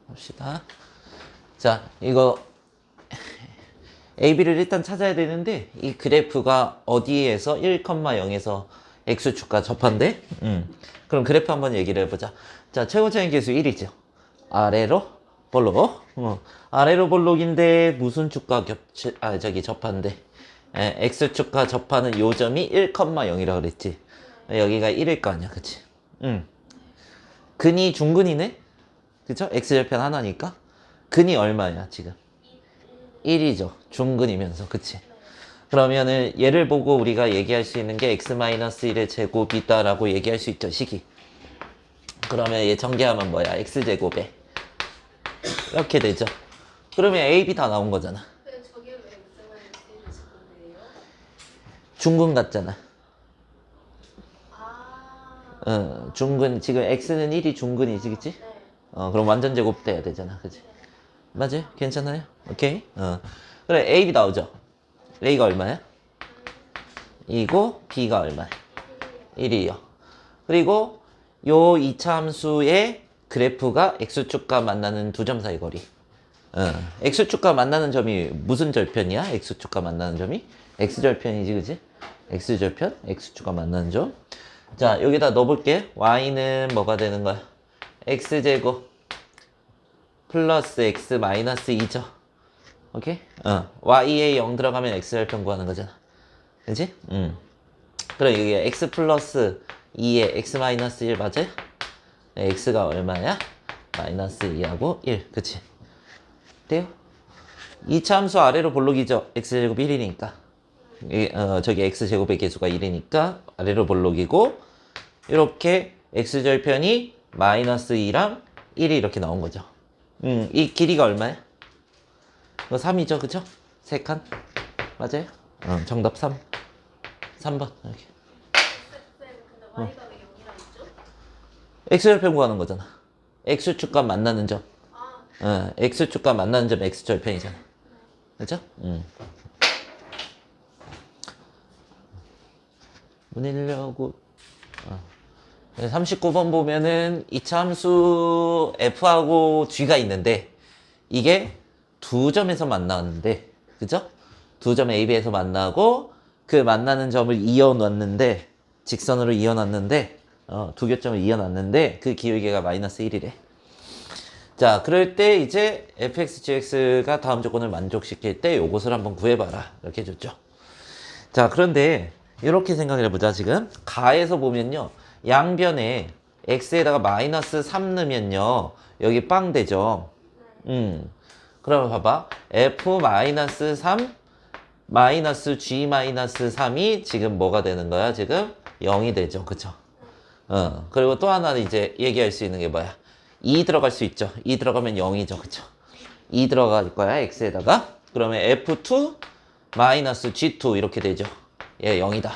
봅시다. 자, 이거 AB를 일단 찾아야 되는데 이 그래프가 어디에서 1,0에서 X축과 접한대? 그럼 그래프 한번 얘기를 해보자. 자, 최고차이 계수 1이죠. 아래로 볼록. 아래로 볼록인데 무슨 축과 접한대? X축과 접하는 요점이 1,0이라 그랬지. 여기가 1일 거 아니야, 그치? 근이 중근이네? 그쵸? X절편 하나니까. 근이 얼마야, 지금? 1이죠. 중근이면서, 그치? 그러면은 얘를 보고 우리가 얘기할 수 있는 게 x-1의 제곱이다라고 얘기할 수 있죠, 식이. 그러면 얘 전개하면 뭐야? x제곱에 이렇게 되죠. 그러면 a, b 다 나온 거잖아. 근데 저게 왜 x-1의 제곱이에요? 중근 같잖아. 아, 중근. 지금 x는 1이 중근이지, 그치? 네. 그럼 완전 제곱 돼야 되잖아, 그치? 맞아요? 괜찮아요? 오케이? 그래, a, b 나오죠? a가 얼마야? 이고 b가 얼마야? 1이요. 그리고 요 이차함수의 그래프가 x축과 만나는 두 점 사이 거리. x축과 만나는 점이 무슨 절편이야? x축과 만나는 점이? x절편이지, 그지? x절편? x축과 만나는 점. 자, 여기다 넣어볼게. y는 뭐가 되는 거야? x제곱 플러스 x 마이너스 2죠. 오케이? y에 0 들어가면 x절편 구하는 거잖아. 그지? 그럼 이게 x 플러스 2에 x 마이너스 1 맞아요? 네, x가 얼마야? 마이너스 2하고 1. 그치? 돼요? 이차 함수 아래로 볼록이죠? x제곱 1이니까. 저기 x제곱의 개수가 1이니까 아래로 볼록이고 이렇게 x절편이 마이너스 2랑 1이 이렇게 나온 거죠. 이 길이가 얼마야? 이거 3이죠, 그쵸? 3칸? 맞아요? 정답 3. 3번. 이렇게. 쌤, 근데 y가 왜 0이라 했죠? x절편 구하는 거잖아. x축과 만나는 점. 아, x축과 만나는 점 x절편이잖아. 그죠? 문일려고 39번 보면은 이차 함수 f하고 g가 있는데 이게 두 점에서 만나는데 그죠? 두 점 A, B에서 만나고 그 만나는 점을 이어놨는데 직선으로 이어놨는데 두 교점을 이어놨는데 그 기울기가 마이너스 1이래. 자, 그럴 때 이제 fx, gx가 다음 조건을 만족시킬 때 요것을 한번 구해봐라 이렇게 해줬죠. 자, 그런데 이렇게 생각을 해보자. 지금 가에서 보면요 양변에 x에다가 마이너스 3 넣으면요 여기 빵 되죠. 그러면 봐봐 f-3 마이너스 g-3이 지금 뭐가 되는 거야? 지금 0이 되죠. 그쵸? 그리고 또 하나는 이제 얘기할 수 있는 게 뭐야? 2 들어갈 수 있죠. 2 들어가면 0이죠. 그쵸? 2 들어갈 거야, x에다가. 그러면 f2 마이너스 g2 이렇게 되죠. 얘 0이다.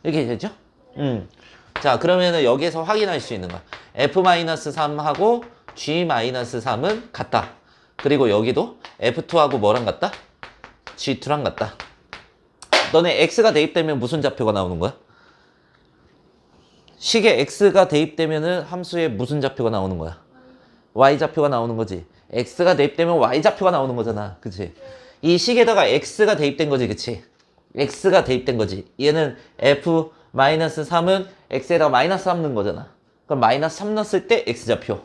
이렇게 되죠? 자, 그러면은 여기에서 확인할 수 있는 거야. f-3하고 g-3은 같다. 그리고 여기도 f2하고 뭐랑 같다? g2랑 같다. 너네 x가 대입되면 무슨 좌표가 나오는 거야? 식에 x가 대입되면은 함수에 무슨 좌표가 나오는 거야? y좌표가 나오는 거지. x가 대입되면 y좌표가 나오는 거잖아. 그치? 이 식에다가 x가 대입된 거지. 그치? x가 대입된 거지. 얘는 f-3은 x에다가 마이너스 3 넣은 거잖아. 그럼 마이너스 3 넣었을 때 x좌표.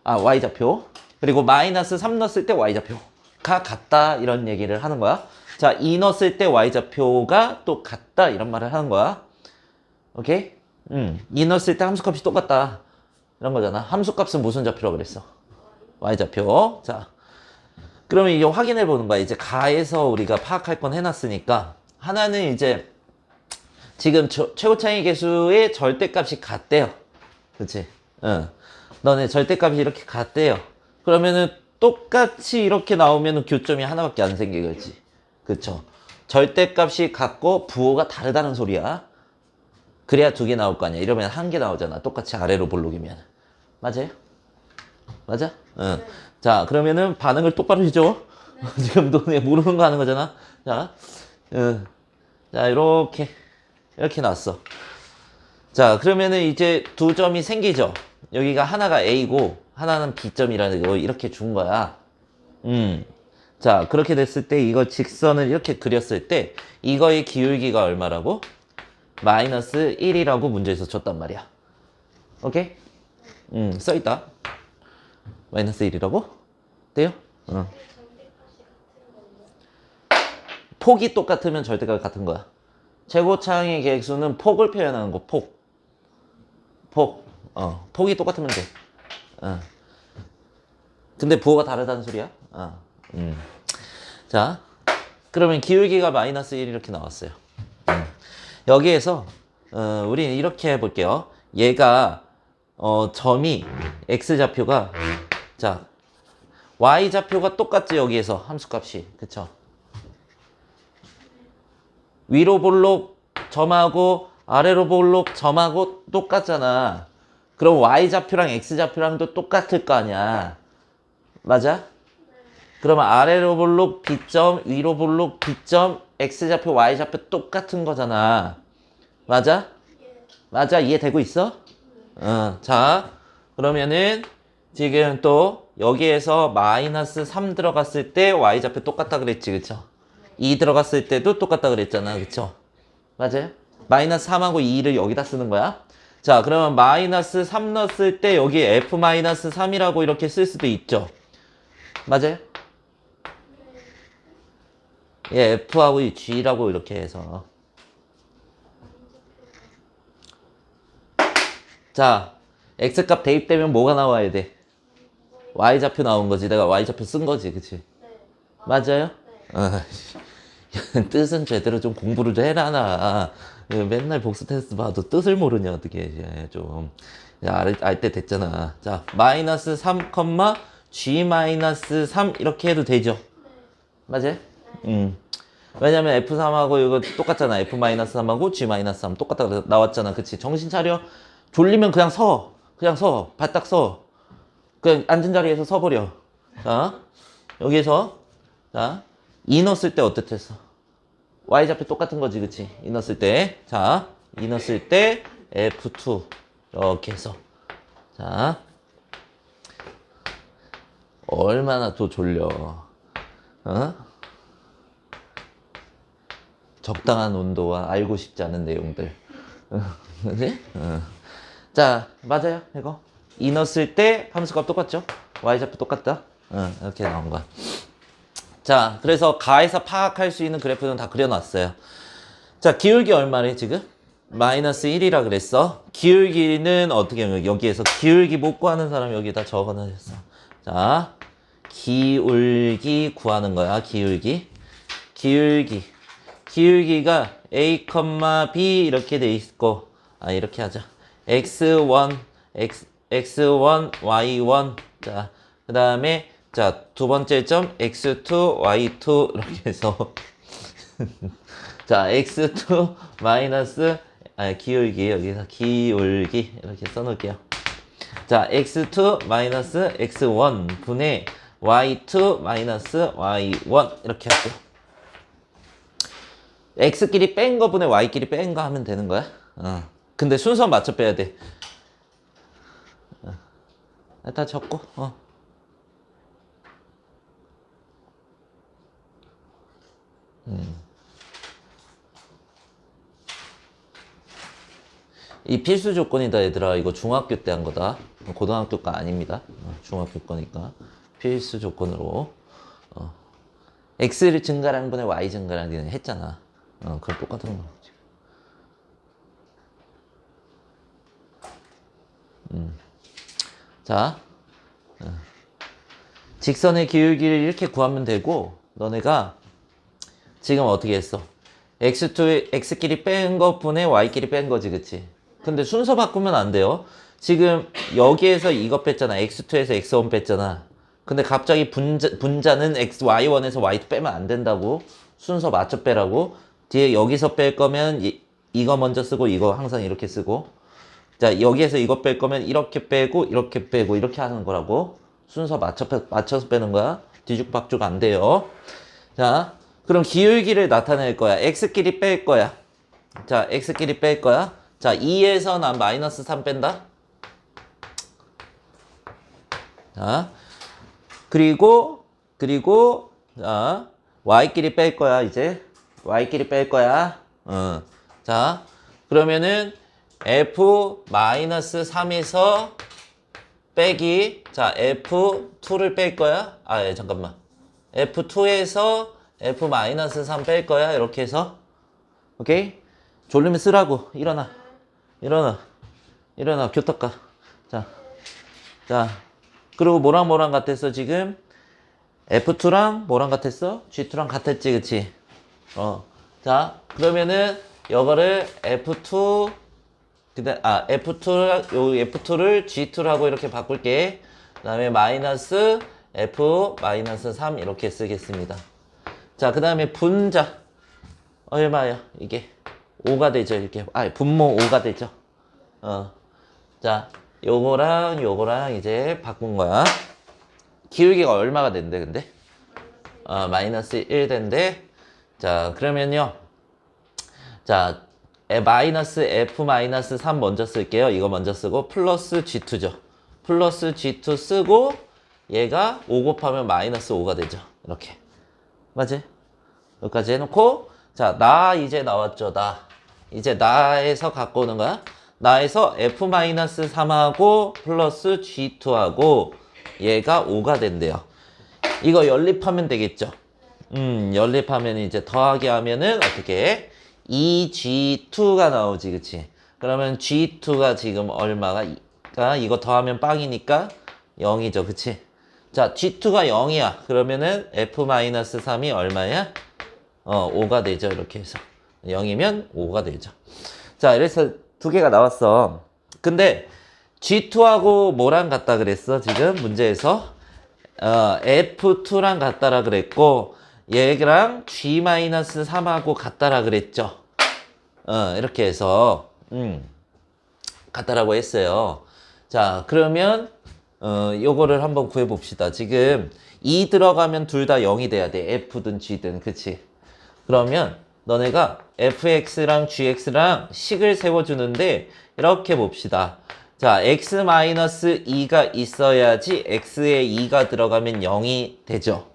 y좌표. 그리고 마이너스 3 넣었을 때 y좌표가 같다. 이런 얘기를 하는 거야. 자, 2 넣었을 때 y좌표가 또 같다. 이런 말을 하는 거야. 오케이? 2 넣었을 때 함수값이 똑같다. 이런 거잖아. 함수값은 무슨 좌표라고 그랬어? y좌표. 자, 그러면 이거 확인해 보는 거야. 이제 가에서 우리가 파악할 건 해놨으니까. 하나는 이제 지금 최고차이 계수의 절대값이 같대요. 그치? 너네 절대값이 이렇게 같대요. 그러면은 똑같이 이렇게 나오면은 교점이 하나밖에 안 생기겠지. 그쵸? 절대값이 같고 부호가 다르다는 소리야. 그래야 두 개 나올 거 아니야. 이러면 한 개 나오잖아. 똑같이 아래로 볼록이면. 맞아요? 맞아? 응. 자, 그러면은 반응을 똑바로 해줘. 지금 너네 모르는 거 하는 거잖아. 자, 자, 이렇게 나왔어. 자, 그러면은 이제 두 점이 생기죠. 여기가 하나가 A고 하나는 B점이라는 거 이렇게 준 거야. 자, 그렇게 됐을 때 이거 직선을 이렇게 그렸을 때 이거의 기울기가 얼마라고? 마이너스 1이라고 문제에서 줬단 말이야. 오케이? 써있다. 마이너스 1이라고? 돼요? 폭이 똑같으면 절대값 같은 거야. 최고차항의 계획수는 폭을 표현하는 거, 폭. 폭이 똑같으면 돼. 근데 부호가 다르다는 소리야? 자, 그러면 기울기가 마이너스 1 이렇게 나왔어요. 여기에서 우리는 이렇게 해볼게요. 얘가 점이 x좌표가 자 y좌표가 똑같지 여기에서 함수값이 그쵸? 위로 볼록 점하고 아래로 볼록 점하고 똑같잖아. 그럼 y좌표랑 x좌표랑도 똑같을 거 아니야. 맞아? 그러면 아래로 볼록 B점, 위로 볼록 B점, X좌표, Y좌표 똑같은 거잖아. 맞아? 맞아? 이해되고 있어? 자, 그러면은 지금 또 여기에서 마이너스 3 들어갔을 때 Y좌표 똑같다 그랬지, 그쵸? 2 들어갔을 때도 똑같다 그랬잖아, 그쵸? 맞아요? 마이너스 3하고 2를 여기다 쓰는 거야? 자, 그러면 마이너스 3 넣었을 때 여기 F-3이라고 이렇게 쓸 수도 있죠? 맞아요? 예, F하고 G라고 이렇게 해서. 자, X값 대입되면 뭐가 나와야 돼? Y좌표 나온 거지. 내가 Y좌표 쓴 거지. 그치? 맞아요? 뜻은 제대로 좀 공부를 좀 해라, 나. 맨날 복수 테스트 봐도 뜻을 모르냐, 어떻게. 좀. 알 때 됐잖아. 자, 마이너스 3, G 마이너스 3 이렇게 해도 되죠? 맞아요? 왜냐면 F3하고 이거 똑같잖아. F-3하고 G-3 똑같다 그래서 나왔잖아. 그치? 정신 차려. 졸리면 그냥 서. 그냥 서. 바닥 서. 그냥 앉은 자리에서 서버려. 자, 여기에서 자, 2 넣었을 때 어땠겠어? Y좌표 똑같은 거지. 그치? 2 넣었을 때. 자, 2 넣었을 때 F2 이렇게 해서 자, 얼마나 또 졸려. 적당한 온도와 알고 싶지 않은 내용들. 그지? 자, 맞아요. 이거. 2 넣었을 때 함수값 똑같죠? Y좌표 똑같다. 이렇게 나온 거야. 자, 그래서 가에서 파악할 수 있는 그래프는 다 그려놨어요. 자, 기울기 얼마래, 지금? 마이너스 1이라 그랬어. 기울기는 어떻게, 여기에서 기울기 못 구하는 사람 여기다 적어놨어. 자, 기울기 구하는 거야, 기울기. 기울기가 A, B 이렇게 돼 있고, 이렇게 하자. X1, X1, Y1. 자, 그 다음에, 자, 두 번째 점, X2, Y2. 이렇게 해서. 자, X2 마이너스, 기울기, 여기서 기울기. 이렇게 써놓을게요. 자, X2 마이너스 X1 분의 Y2 마이너스 Y1. 이렇게 할게요. X끼리 뺀 거 분의 Y끼리 뺀 거 하면 되는 거야. 근데 순서 맞춰 빼야 돼. 다 적고, 이 필수 조건이다, 얘들아. 이거 중학교 때 한 거다. 고등학교 거 아닙니다. 중학교 거니까. 필수 조건으로. X를 증가량 분의 Y 증가량 했잖아. 그럼 똑같은 거지. 자, 직선의 기울기를 이렇게 구하면 되고, 너네가 지금 어떻게 했어? X끼리 뺀 것 분의 Y끼리 뺀 거지, 그치? 근데 순서 바꾸면 안 돼요. 지금 여기에서 이거 뺐잖아. X2에서 X1 뺐잖아. 근데 갑자기 분자는 Y1에서 Y2 빼면 안 된다고. 순서 맞춰 빼라고. 뒤에 여기서 뺄 거면 이거 먼저 쓰고 이거 항상 이렇게 쓰고. 자, 여기에서 이거 뺄 거면 이렇게 빼고 이렇게 하는 거라고. 순서 맞춰서 빼는 거야. 뒤죽박죽 안 돼요. 자, 그럼 기울기를 나타낼 거야. X끼리 뺄 거야. 자, X끼리 뺄 거야. 자, 2에서 난 마이너스 3 뺀다. 자, 그리고 자, y끼리 뺄 거야 이제. y끼리 뺄 거야. 자, 그러면은 f-3에서 빼기, 자, f2를 뺄 거야. 아, 예, 잠깐만. f2에서 f-3 뺄 거야. 이렇게 해서. 오케이? 졸리면 쓰라고. 일어나. 일어나. 교탁 가. 자. 그리고 뭐랑 같았어, 지금? F2랑 뭐랑 같았어? G2랑 같았지, 그치? 자, 그러면은, 요거를 F2, F2를 G2라고 이렇게 바꿀게. 그 다음에 마이너스 F-3 이렇게 쓰겠습니다. 자, 그 다음에 분자. 얼마야, 이게? 5가 되죠, 이렇게. 분모 5가 되죠. 자, 요거랑 이제 바꾼 거야. 기울기가 얼마가 된대, 근데? 마이너스 1 된대. 자, 그러면요. 자, 마이너스 F-3 먼저 쓸게요. 이거 먼저 쓰고, 플러스 G2죠. 플러스 G2 쓰고, 얘가 5 곱하면 마이너스 5가 되죠. 이렇게. 맞지? 여기까지 해놓고, 자, 나 이제 나왔죠, 나. 이제 나에서 갖고 오는 거야. 나에서 F-3하고 플러스 G2하고 얘가 5가 된대요. 이거 연립하면 되겠죠. 연립하면 이제 더하기 하면은 어떻게 해? 2G2가 나오지, 그치? 그러면 G2가 지금 얼마가? 이거 더하면 빵이니까 0이죠, 그치? 자, G2가 0이야. 그러면은 F-3이 얼마야? 5가 되죠, 이렇게 해서. 0이면 5가 되죠. 자, 이래서 두 개가 나왔어. 근데 G2하고 뭐랑 같다 그랬어? 지금 문제에서 F2랑 같다라 그랬고 얘랑 G-3하고 같다라 그랬죠. 이렇게 해서 같다라고 했어요. 자, 그러면 요거를 한번 구해 봅시다. 지금 2 들어가면 둘 다 0이 돼야 돼. F든 G든, 그치? 그러면 너네가 fx랑 gx랑 식을 세워주는데 이렇게 봅시다. 자, x-2가 있어야지 x에 2가 들어가면 0이 되죠.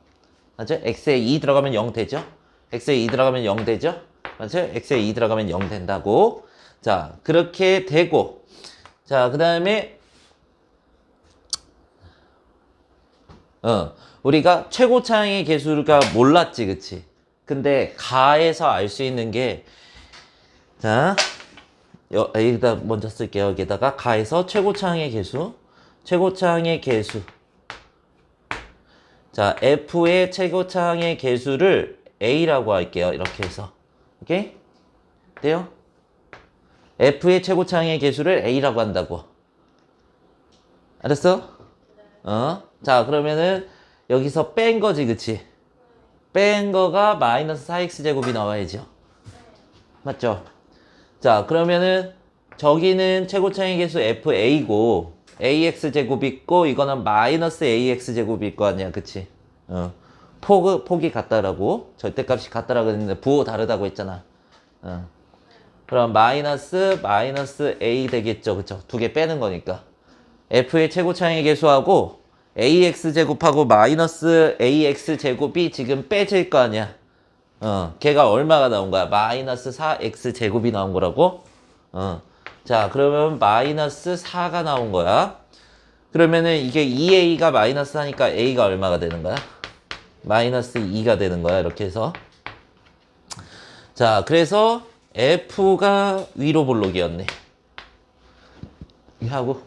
맞죠? x에 2 들어가면 0 되죠? x에 2 들어가면 0 되죠? 맞죠? x에 2 들어가면 0 된다고. 자, 그렇게 되고. 자, 그 다음에 우리가 최고차항의 개수가 몰랐지, 그치? 근데 가에서 알 수 있는 게, 자, 여기다 먼저 쓸게요. 여기다가 가에서 최고차항의 개수. 자, f의 최고차항의 개수를 a라고 할게요. 이렇게 해서. 오케이? 돼요? f의 최고차항의 개수를 a라고 한다고. 알았어? 자, 그러면은 여기서 뺀 거지, 그치? 뺀 거가 마이너스 4x제곱이 나와야죠. 맞죠? 자, 그러면은 저기는 최고차항의 개수 fa고 ax제곱이 있고 이거는 마이너스 ax제곱일 거 아니야, 그치? 폭이 같다라고, 절대값이 같다라고 했는데 부호 다르다고 했잖아. 그럼 마이너스 a 되겠죠, 그쵸? 두 개 빼는 거니까. f의 최고차항의 개수하고 ax제곱하고 마이너스 ax제곱이 지금 빼질 거 아니야. 걔가 얼마가 나온 거야? 마이너스 4x제곱이 나온 거라고? 자, 그러면 마이너스 4가 나온 거야. 그러면은 이게 2a가 마이너스 하니까 a가 얼마가 되는 거야? 마이너스 2가 되는 거야, 이렇게 해서. 자, 그래서 f가 위로 볼록이었네. 하고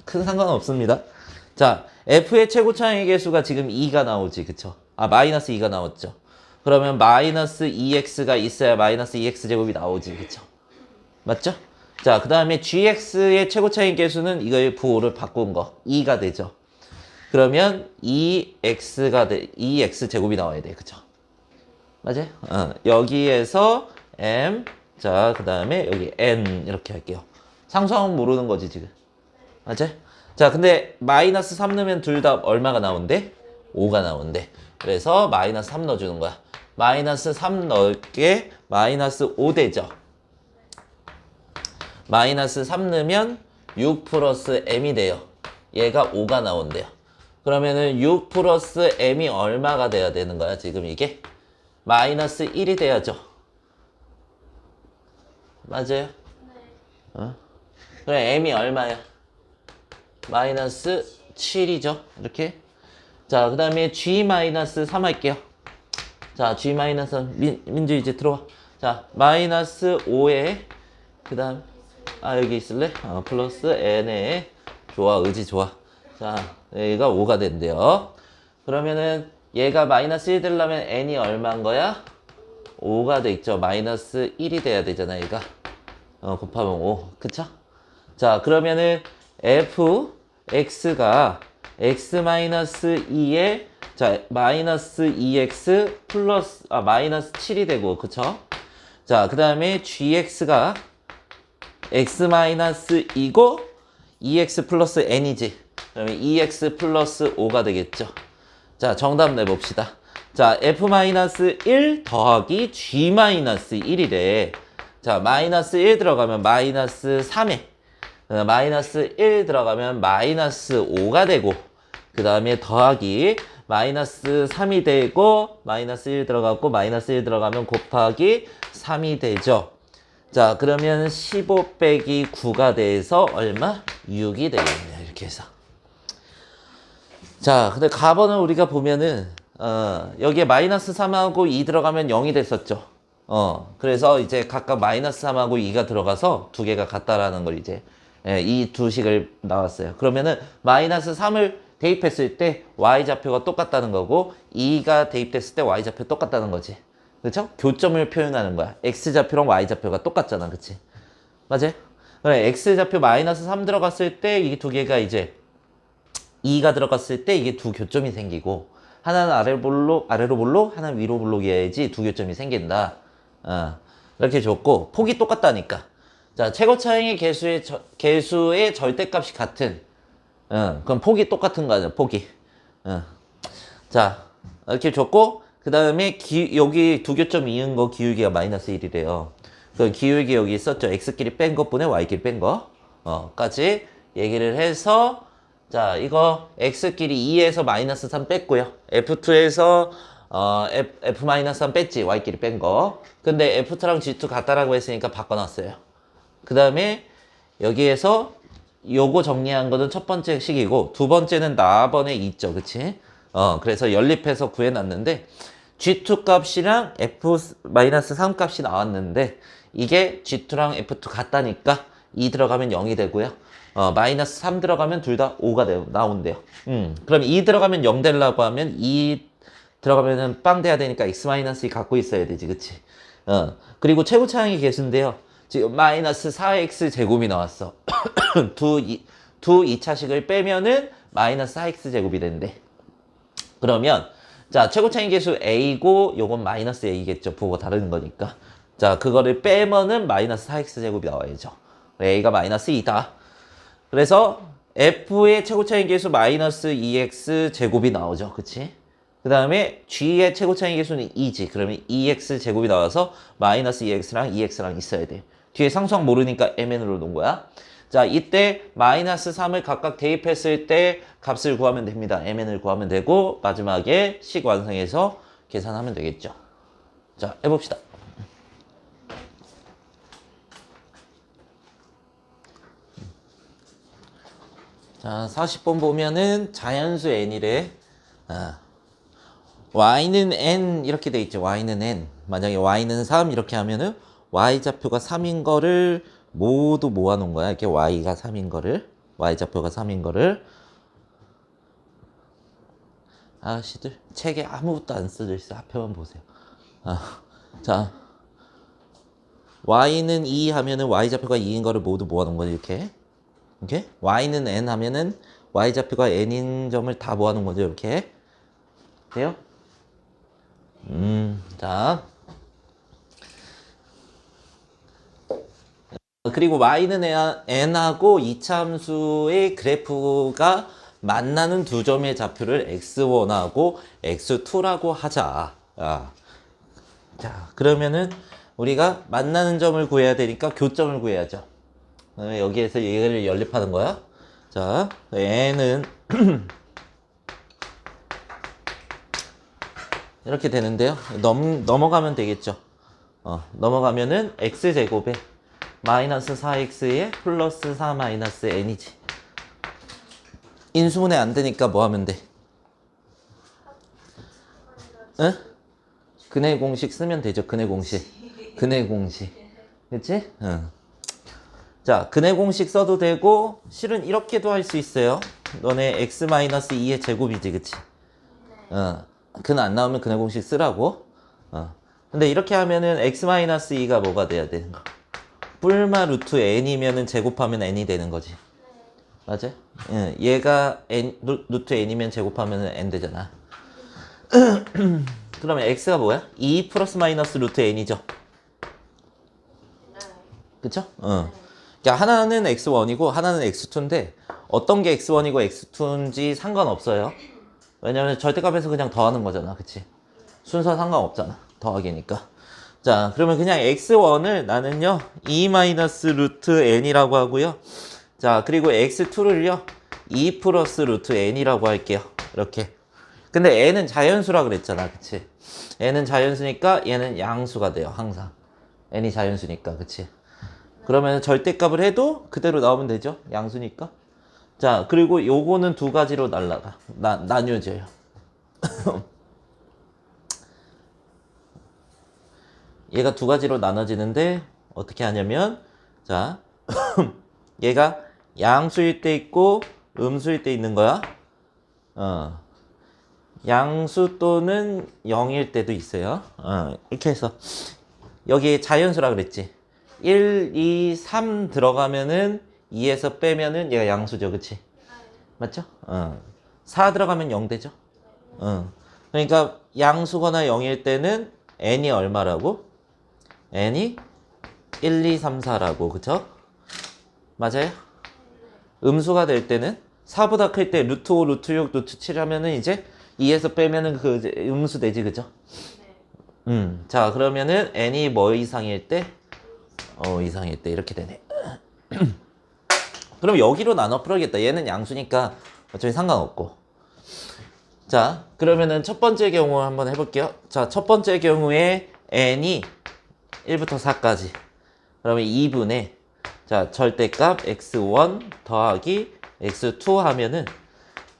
큰 상관은 없습니다. 자, f의 최고차항의 개수가 지금 2가 나오지, 그쵸? 마이너스 2가 나왔죠. 그러면 마이너스 2x가 있어야 마이너스 2x제곱이 나오지, 그쵸? 맞죠? 자, 그 다음에 gx의 최고차항의 개수는 이거의 부호를 바꾼 거 2가 되죠. 그러면 2x제곱이 나와야 돼, 그쵸? 맞아요? 여기에서 m, 자, 그 다음에 여기 n 이렇게 할게요. 상수항은 모르는 거지, 지금. 맞아요? 자, 근데 마이너스 3 넣으면 둘 다 얼마가 나온대? 5가 나온대. 그래서 마이너스 3 넣어주는 거야. 마이너스 3 넣을게 마이너스 5 되죠. 마이너스 3 넣으면 6 플러스 m이 돼요. 얘가 5가 나온대요. 그러면은 6 플러스 m이 얼마가 돼야 되는 거야? 지금 이게 마이너스 1이 돼야죠. 맞아요? 네. 어? 그래 m이 얼마야? 마이너스 7이죠. 이렇게. 자, 그 다음에 g 마이너스 3 할게요. 자, g 마이너스 민주 이제 들어와. 자, 마이너스 5에 그 다음 여기 있을래? 플러스 n에 좋아, 의지 좋아. 자, 얘가 5가 된대요. 그러면은 얘가 마이너스 1 되려면 n이 얼마인 거야? 5가 돼 있죠. 마이너스 1이 돼야 되잖아, 얘가. 곱하면 5. 그쵸? 자, 그러면은 fx가 x-2에 자, 마이너스 2x 플러스 마이너스 7이 되고, 그쵸? 자, 그 다음에 gx가 x-2고 2x 플러스 n이지. 그러면 2x 플러스 5가 되겠죠. 자, 정답 내봅시다. 자, f-1 더하기 g-1이래. 자, 마이너스 1 들어가면 마이너스 3에 마이너스 1 들어가면 마이너스 5가 되고, 그 다음에 더하기 마이너스 3이 되고, 마이너스 1 들어가고 마이너스 1 들어가면 곱하기 3이 되죠. 자, 그러면 15 빼기 9가 돼서 얼마? 6이 되겠네요. 이렇게 해서. 자, 근데 가번은 우리가 보면은 여기에 마이너스 3하고 2 들어가면 0이 됐었죠. 그래서 이제 각각 마이너스 3하고 2가 들어가서 두 개가 같다라는 걸 이제 이 두 식을 나왔어요. 그러면은 마이너스 3을 대입했을 때 y좌표가 똑같다는 거고 2가 대입됐을 때 y좌표 똑같다는 거지. 그렇죠? 교점을 표현하는 거야. x좌표랑 y좌표가 똑같잖아. 그치? 맞아요? 그래, x좌표 마이너스 3 들어갔을 때 이 두 개가 이제 2가 들어갔을 때 이게 두 교점이 생기고, 하나는 아래로 볼록, 하나는 위로 볼록이어야지 두 교점이 생긴다. 이렇게 줬고, 폭이 똑같다니까. 자, 최고 차항의 개수의 절대값이 같은. 그럼 폭이 똑같은 거 아니야, 폭이. 자, 이렇게 줬고, 그 다음에 여기 두 교점 이은 거 기울기가 마이너스 1이래요. 그 기울기 여기 있었죠. x끼리 뺀 것분에 y끼리 뺀 거. 까지 얘기를 해서, 자, 이거 x끼리 2에서 마이너스 3 뺐고요. f2에서 f-3 뺐지. y끼리 뺀 거. 근데 f2랑 g2 같다라고 했으니까 바꿔놨어요. 그 다음에 여기에서 요거 정리한 거는 첫 번째 식이고, 두 번째는 나번에 있죠. 그치? 그래서 연립해서 구해놨는데, g2 값이랑 f-3 값이 나왔는데, 이게 g2랑 f2 같다니까 2 들어가면 0이 되고요. 마이너스 3 들어가면 둘 다 5가 나온대요. 그럼 2 들어가면 0 되려고 하면 2 들어가면은 빵 돼야 되니까 x-2 갖고 있어야 되지. 그치? 그리고 최고 차항의 개수인데요. 지금 마이너스 4x 제곱이 나왔어. 두 2차식을 빼면은 마이너스 4x 제곱이 된대. 그러면 자, 최고 차항 계수 a고 요건 마이너스 a겠죠. 부호가 다른 거니까. 자, 그거를 빼면은 마이너스 4x 제곱이 나와야죠. a가 마이너스 2다. 그래서 f의 최고 차항 계수 마이너스 2x 제곱이 나오죠. 그치? 그 다음에 g의 최고 차항 계수는 2지. 그러면 2x 제곱이 나와서 마이너스 2x랑 2x랑 있어야 돼. 뒤에 상수항 모르니까 mn으로 놓은 거야. 자, 이때 마이너스 3을 각각 대입했을 때 값을 구하면 됩니다. mn을 구하면 되고, 마지막에 식 완성해서 계산하면 되겠죠. 자, 해봅시다. 자, 40번 보면은 자연수 n이래. y는 n 이렇게 돼 있죠. y는 n. 만약에 y는 3 이렇게 하면은 y좌표가 3인 거를 모두 모아놓은 거야. 이렇게 y가 3인 거를, y좌표가 3인 거를. 아저씨들 책에 아무것도 안 써져 있어. 앞에만 보세요. 자, y는 2 하면은 y좌표가 2인 거를 모두 모아놓은 거지. 이렇게. 이렇게. y는 n 하면은 y좌표가 n인 점을 다 모아놓은 거죠. 이렇게. 돼요? 자. 그리고 y는 n하고 이차함수의 그래프가 만나는 두 점의 좌표를 x1하고 x2라고 하자. 자, 그러면은 우리가 만나는 점을 구해야 되니까 교점을 구해야죠. 여기에서 얘를 연립하는 거야. 자, n은 이렇게 되는데요. 넘어가면 되겠죠. 넘어가면은 x제곱에 마이너스 4x에 플러스 4 마이너스 n이지. 인수분해 안 되니까 뭐 하면 돼? 응? 근해 공식 쓰면 되죠. 근해 공식. 근해 공식. 그치? 응. 자, 근해 공식 써도 되고, 실은 이렇게도 할 수 있어요. 너네 x-2의 제곱이지, 그치? 근 안 나오면 근해 공식 쓰라고. 근데 이렇게 하면은 x-2가 뭐가 돼야 되는 거? 뿔마 루트 n이면은 제곱하면 n이 되는 거지. 맞아? 응. 얘가 루트 n이면 제곱하면 n 되잖아. 그러면 x가 뭐야? 2 플러스 마이너스 루트 n이죠. 그쵸? 그러니까 하나는 x1이고 하나는 x2인데 어떤 게 x1이고 x2인지 상관없어요. 왜냐면 절대값에서 그냥 더하는 거잖아. 그치? 순서 상관없잖아. 더하기니까. 자, 그러면 그냥 x1을 나는요 2 마이너스 루트 n이라고 하고요. 자, 그리고 x2를요 2 플러스 루트 n이라고 할게요. 이렇게. 근데 n은 자연수라 그랬잖아. 그치? n은 자연수니까 얘는 양수가 돼요. 항상. n이 자연수니까. 그치? 그러면 절대값을 해도 그대로 나오면 되죠. 양수니까. 자, 그리고 요거는 두 가지로 나뉘어져요. 얘가 두 가지로 나눠지는데 어떻게 하냐면 자, 얘가 양수일 때 있고 음수일 때 있는 거야. 양수 또는 0일 때도 있어요. 이렇게 해서 여기 자연수라 그랬지. 1, 2, 3 들어가면은 2에서 빼면은 얘가 양수죠. 그치? 맞죠? 4 들어가면 0 되죠? 그러니까 양수거나 0일 때는 n이 얼마라고? n이 1, 2, 3, 4라고. 그쵸? 맞아요? 음수가 될 때는 4보다 클 때 루트 5, 루트 6, 루트 7 하면은 이제 2에서 빼면은 그 이제 음수 되지. 그죠? 자, 그러면은 n이 뭐 이상일 때? 이상일 때 이렇게 되네. 그럼 여기로 나눠 풀어야겠다. 얘는 양수니까 어차피 상관없고. 자, 그러면은 첫 번째 경우 한번 해볼게요. 자, 첫 번째 경우에 n이 1부터 4까지. 그러면 2분의 자, 절대값 x1 더하기 x2 하면은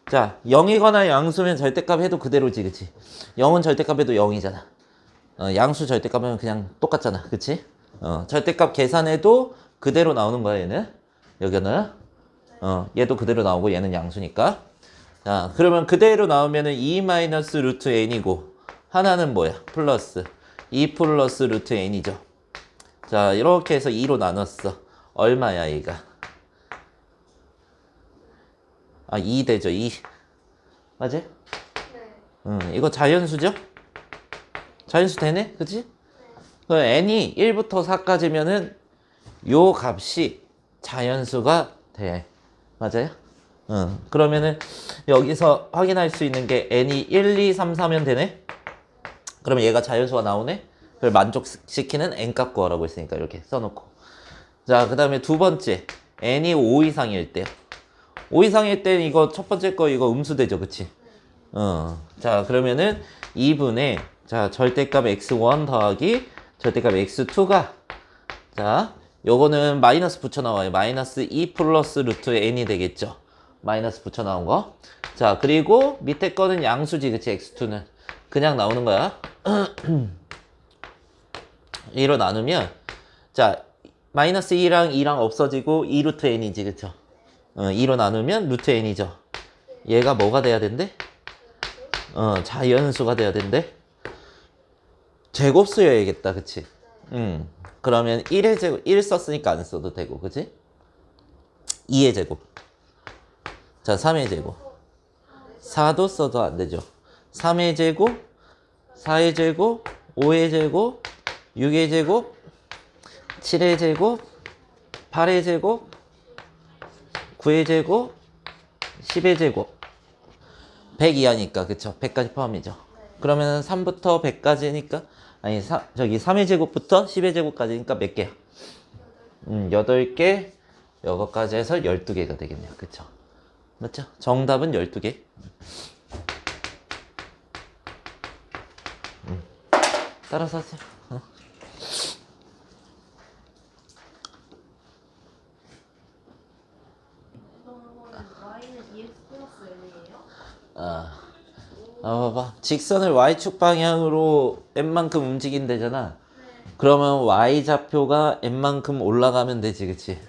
자, 0이거나 양수면 절대값 해도 그대로지, 그치? 0은 절대값 해도 0이잖아. 양수 절대값은 그냥 똑같잖아, 그치? 절대값 계산해도 그대로 나오는 거야, 얘는. 여기는. 얘도 그대로 나오고 얘는 양수니까. 자, 그러면 그대로 나오면은 2 마이너스 루트 n이고 하나는 뭐야? 플러스 2 플러스 루트 n이죠. 자, 이렇게 해서 2로 나눴어. 얼마야, 얘가? 2 되죠, 2. 맞지? 이거 자연수죠? 자연수 되네? 그치? 그럼 n이 1부터 4까지면은 요 값이 자연수가 돼. 맞아요? 그러면은 여기서 확인할 수 있는 게 n이 1, 2, 3, 4면 되네? 그러면 얘가 자연수가 나오네? 그걸 만족시키는 n값 구하라고 했으니까 이렇게 써놓고. 자, 그 다음에 두 번째. n이 5 이상일 때. 5 이상일 때 이거 첫 번째 거 이거 음수되죠, 그치? 자, 그러면은 2분의 자, 절대값 x1 더하기 절대값 x2가 자, 요거는 마이너스 붙여 나와요. 마이너스 2 플러스 루트 n이 되겠죠. 마이너스 붙여 나온 거. 자, 그리고 밑에 거는 양수지, 그치? x2는 그냥 나오는 거야. 2로 나누면 자, 마이너스 2랑 2랑 없어지고 2 루트 n이지, 그쵸? 2로 나누면 루트 n이죠. 얘가 뭐가 돼야 된대? 자연수가 돼야 된대. 제곱 쓰여야겠다, 그치? 그러면 1의 제곱, 1 썼으니까 안 써도 되고, 그치? 2의 제곱. 자, 3의 제곱. 4도 써도 안 되죠. 3의 제곱, 4의 제곱, 5의 제곱, 6의 제곱, 7의 제곱, 8의 제곱, 9의 제곱, 10의 제곱. 100 이하니까, 그쵸? 100까지 포함이죠. 그러면 3부터 100까지니까, 아니, 저기 3의 제곱부터 10의 제곱까지니까 몇 개야? 8개, 이거까지 해서 12개가 되겠네요. 그쵸? 맞죠? 정답은 12개. 따라서 하세요. 그러면 y는 2x 플러스 n이에요? 봐봐. 직선을 y축 방향으로 n만큼 움직인대잖아. 네. 그러면 y좌표가 n만큼 올라가면 되지, 그치?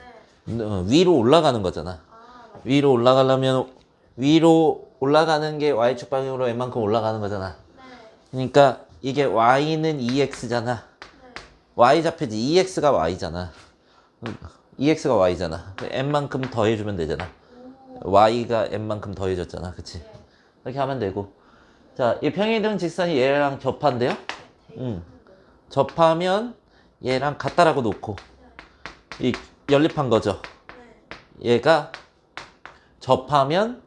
네. 위로 올라가는 거잖아. 아, 위로 올라가려면 위로 올라가는 게 y축 방향으로 n만큼 올라가는 거잖아. 네. 그러니까 이게 y는 2x잖아. 네. y좌표지 2x가 y잖아. 2x가 y잖아. n만큼 더해주면 되잖아. y가 n만큼 더해졌잖아. 그치? 네. 이렇게 하면 되고. 자, 이 평행이동 직선이 얘랑 접한대요? 응. 접하면 얘랑 같다라고 놓고 이 연립한 거죠. 네. 얘가 접하면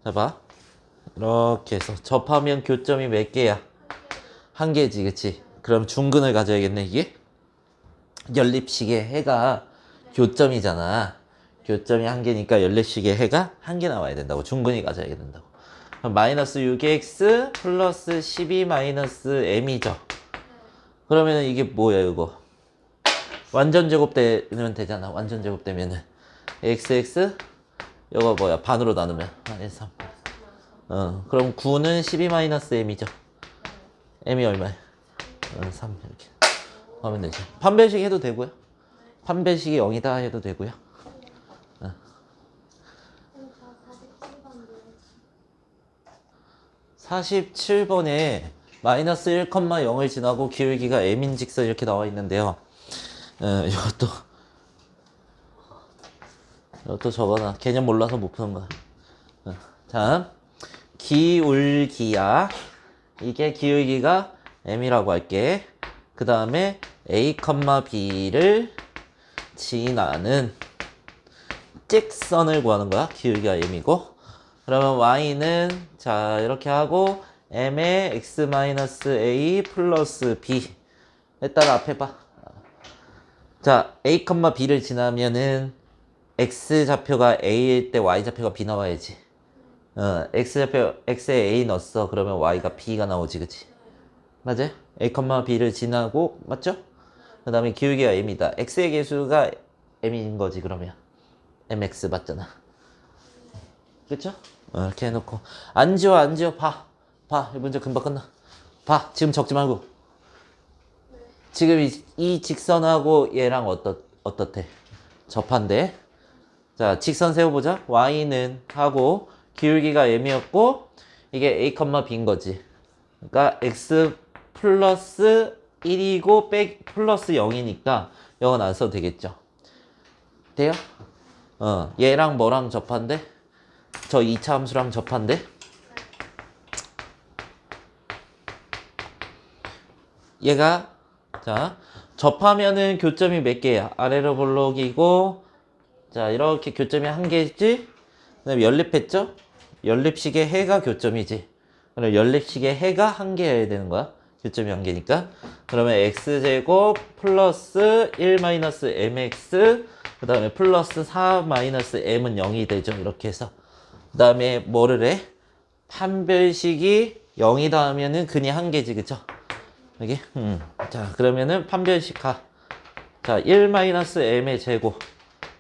봐봐. 이렇게 해서 접하면 교점이 몇 개야? 한 개지, 그치? 그럼 중근을 가져야겠네, 이게? 연립식의 해가 교점이잖아. 교점이 한 개니까 연립식의 해가 한 개 나와야 된다고. 중근이 가져야 된다고. 그럼 마이너스 6x 플러스 12 마이너스 m이죠. 그러면 이게 뭐야, 이거? 완전 제곱되면 되잖아. 완전 제곱되면은 xx 이거 뭐야? 반으로 나누면 마이너스 3. 그럼 9는 12 마이너스 m이죠. m이 얼마야? 3 이렇게 하면 되죠. 판별식 해도 되고요. 판별식이 0이다 해도 되고요. 47번에 마이너스 1,0을 지나고 기울기가 m인 직선 이렇게 나와 있는데요. 이것도 적어놔. 개념 몰라서 못 푸는 거야. 자, 기울기야. 이게 기울기가 m이라고 할게. 그 다음에 a, b를 지나는 직선을 구하는 거야. 기울기가 m이고. 그러면 y는 자 이렇게 하고 m의 x-a 플러스 b 따라 앞에 봐. 자 a, b를 지나면은 x좌표가 a일 때 y좌표가 b 나와야지. x좌표 x에 a 넣었어. 그러면 y가 b가 나오지, 그치? 맞아? a, b를 지나고 맞죠? 그 다음에 기울기가 m이다. x의 개수가 m인 거지. 그러면 mx 맞잖아. 그쵸? 이렇게 해놓고 안 지워 안 지워 봐. 이 문제 금방 끝나. 봐. 지금 적지 말고. 지금 이 직선하고 얘랑 어떻대? 접한대. 자 직선 세워보자. y는 하고 기울기가 m이었고 이게 a, b인 거지. 그러니까 x 플러스 1이고 플러스 0이니까 0은 안 써도 되겠죠. 돼요? 얘랑 뭐랑 접한대? 저 2차 함수랑 접한대? 얘가 자 접하면은 교점이 몇 개야? 아래로 볼록이고 자 이렇게 교점이 한 개지? 그다음에 연립했죠? 연립식의 해가 교점이지. 그럼 연립식의 해가 한 개여야 되는 거야. 교점이 한 개니까. 그러면 x제곱 플러스 1 마이너스 mx 그 다음에 플러스 4 마이너스 m은 0이 되죠. 이렇게 해서 그 다음에 뭐를 해? 판별식이 0이다 하면은 근이 한 개지, 그쵸? 여기? 자, 그러면은 판별식 가. 자, 1 마이너스 m의 제곱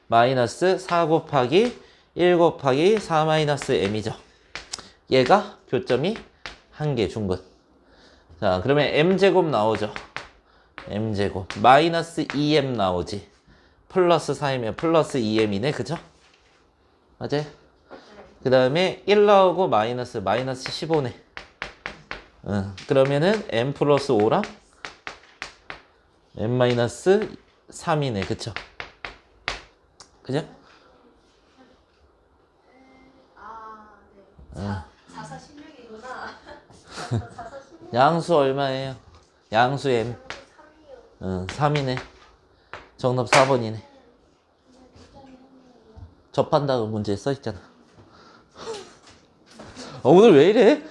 마이너스 4 곱하기 1 곱하기 4 마이너스 m이죠. 얘가 교점이 한 개 중근. 자, 그러면 m제곱 나오죠. m제곱 마이너스 2m 나오지. 플러스 4이면 플러스 2m이네, 그죠? 맞아요? 그 다음에 1 나오고 마이너스 15네. 그러면은 m 플러스 5랑 m 마이너스 3이네, 그쵸? 그죠? 아, 네. 4416이구나. 4416. 양수 얼마예요? 양수 m 3이요. 3이네. 정답 4번이네. 접한다고 문제에 써있잖아. 오늘 왜 이래?